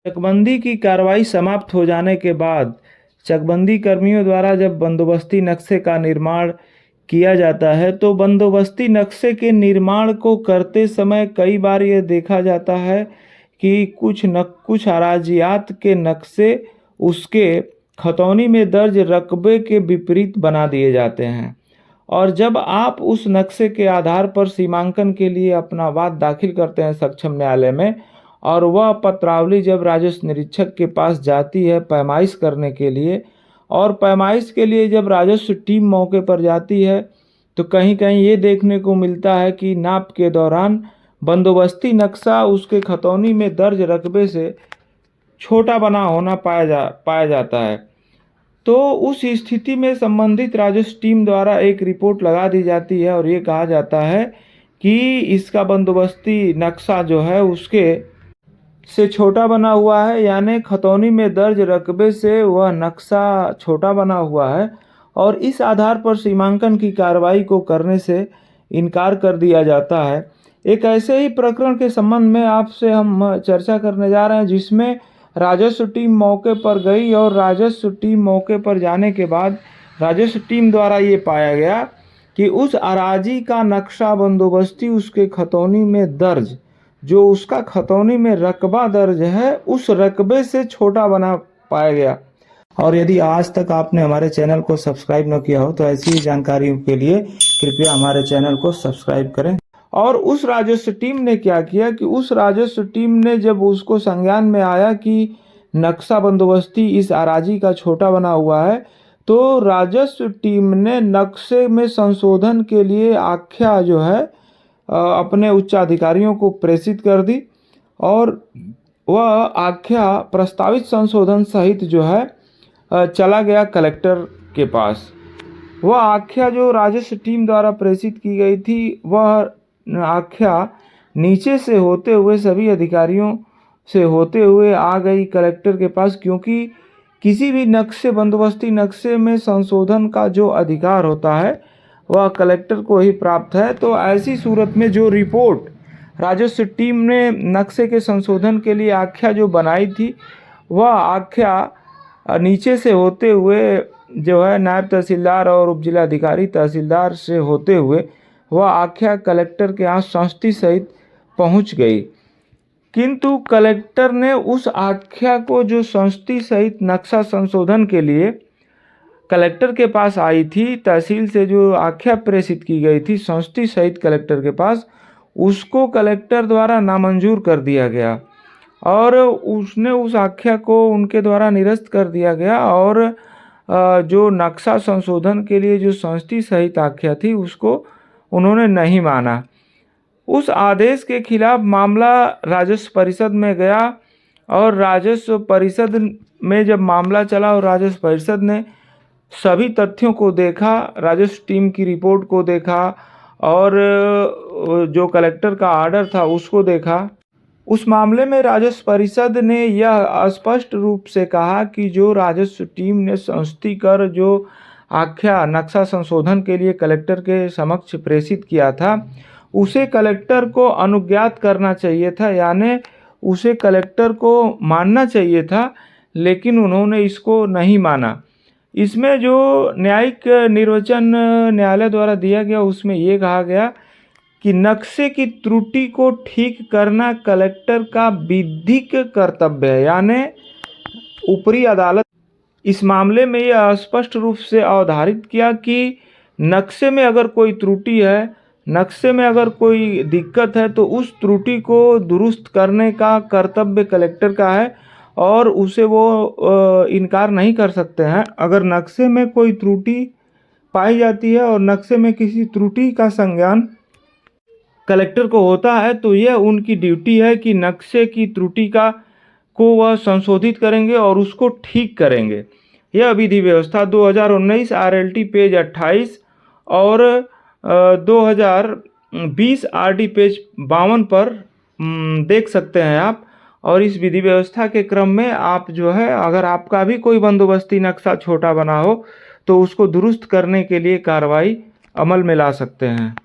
चकबंदी की कार्रवाई समाप्त हो जाने के बाद चकबंदी कर्मियों द्वारा जब बंदोबस्ती नक्शे का निर्माण किया जाता है तो बंदोबस्ती नक्शे के निर्माण को करते समय कई बार यह देखा जाता है कि कुछ अराजियात के नक्शे उसके खतौनी में दर्ज रकबे के विपरीत बना दिए जाते हैं और जब आप उस नक्शे के आधार पर सीमांकन के लिए अपना वाद दाखिल करते हैं सक्षम न्यायालय में और वह पत्रावली जब राजस्व निरीक्षक के पास जाती है पैमाइश करने के लिए और पैमाइश के लिए जब राजस्व टीम मौके पर जाती है तो कहीं कहीं ये देखने को मिलता है कि नाप के दौरान बंदोबस्ती नक्शा उसके खतौनी में दर्ज रकबे से छोटा बना होना पाया जाता है। तो उस स्थिति में संबंधित राजस्व टीम द्वारा एक रिपोर्ट लगा दी जाती है और ये कहा जाता है कि इसका बंदोबस्ती नक्शा जो है उसके से छोटा बना हुआ है, यानी खतौनी में दर्ज रकबे से वह नक्शा छोटा बना हुआ है और इस आधार पर सीमांकन की कार्रवाई को करने से इनकार कर दिया जाता है। एक ऐसे ही प्रकरण के संबंध में आपसे हम चर्चा करने जा रहे हैं जिसमें राजस्व टीम मौके पर गई और राजस्व टीम मौके पर जाने के बाद राजस्व टीम द्वारा ये पाया गया कि उस अराजी का नक्शा बंदोबस्ती उसके खतौनी में दर्ज जो उसका खतौनी में रकबा दर्ज है उस रकबे से छोटा बना पाया गया। और यदि आज तक आपने हमारे चैनल को सब्सक्राइब न किया हो तो ऐसी ही जानकारियों के लिए कृपया हमारे चैनल को सब्सक्राइब करें। और उस राजस्व टीम ने क्या किया कि उस राजस्व टीम ने जब उसको संज्ञान में आया कि नक्शा बंदोबस्ती इस अराजी का छोटा बना हुआ है तो राजस्व टीम ने नक्शे में संशोधन के लिए आख्या जो है अपने उच्चाधिकारियों को प्रेषित कर दी और वह आख्या प्रस्तावित संशोधन सहित जो है चला गया कलेक्टर के पास। वह आख्या जो राजस्व टीम द्वारा प्रेषित की गई थी वह आख्या नीचे से होते हुए सभी अधिकारियों से होते हुए आ गई कलेक्टर के पास, क्योंकि किसी भी नक्शे बंदोबस्ती नक्शे में संशोधन का जो अधिकार होता है वह कलेक्टर को ही प्राप्त है। तो ऐसी सूरत में जो रिपोर्ट राजस्व टीम ने नक्शे के संशोधन के लिए आख्या जो बनाई थी वह आख्या नीचे से होते हुए जो है नायब तहसीलदार और उपजिलाधिकारी तहसीलदार से होते हुए वह आख्या कलेक्टर के यहाँ संस्तुति सहित पहुँच गई। किंतु कलेक्टर ने उस आख्या को जो संस्तुति सहित नक्शा संशोधन के लिए कलेक्टर के पास आई थी, तहसील से जो आख्या प्रेषित की गई थी संस्तुति सहित कलेक्टर के पास, उसको कलेक्टर द्वारा नामंजूर कर दिया गया और उसने उस आख्या को उनके द्वारा निरस्त कर दिया गया और जो नक्शा संशोधन के लिए जो संस्तुति सहित आख्या थी उसको उन्होंने नहीं माना। उस आदेश के खिलाफ मामला राजस्व परिषद में गया और राजस्व परिषद में जब मामला चला और राजस्व परिषद ने सभी तथ्यों को देखा, राजस्व टीम की रिपोर्ट को देखा और जो कलेक्टर का आर्डर था उसको देखा। उस मामले में राजस्व परिषद ने यह स्पष्ट रूप से कहा कि जो राजस्व टीम ने संस्तुति कर जो आख्या नक्शा संशोधन के लिए कलेक्टर के समक्ष प्रेषित किया था उसे कलेक्टर को अनुज्ञात करना चाहिए था, यानी उसे कलेक्टर को मानना चाहिए था, लेकिन उन्होंने इसको नहीं माना। इसमें जो न्यायिक निर्वचन न्यायालय द्वारा दिया गया उसमें ये कहा गया कि नक्शे की त्रुटि को ठीक करना कलेक्टर का विधिक कर्तव्य है, यानी ऊपरी अदालत इस मामले में यह स्पष्ट रूप से अवधारित किया कि नक्शे में अगर कोई त्रुटि है, नक्शे में अगर कोई दिक्कत है तो उस त्रुटि को दुरुस्त करने का कर्तव्य कलेक्टर का है और उसे वो इनकार नहीं कर सकते हैं। अगर नक्शे में कोई त्रुटि पाई जाती है और नक्शे में किसी त्रुटि का संज्ञान कलेक्टर को होता है तो यह उनकी ड्यूटी है कि नक्शे की त्रुटि को वह संशोधित करेंगे और उसको ठीक करेंगे। यह विधि व्यवस्था 2019 RLT पेज 28 और 2020 RD पेज 52 पर देख सकते हैं आप। और इस विधि व्यवस्था के क्रम में आप जो है अगर आपका भी कोई बंदोबस्ती नक्शा छोटा बना हो तो उसको दुरुस्त करने के लिए कार्रवाई अमल में ला सकते हैं।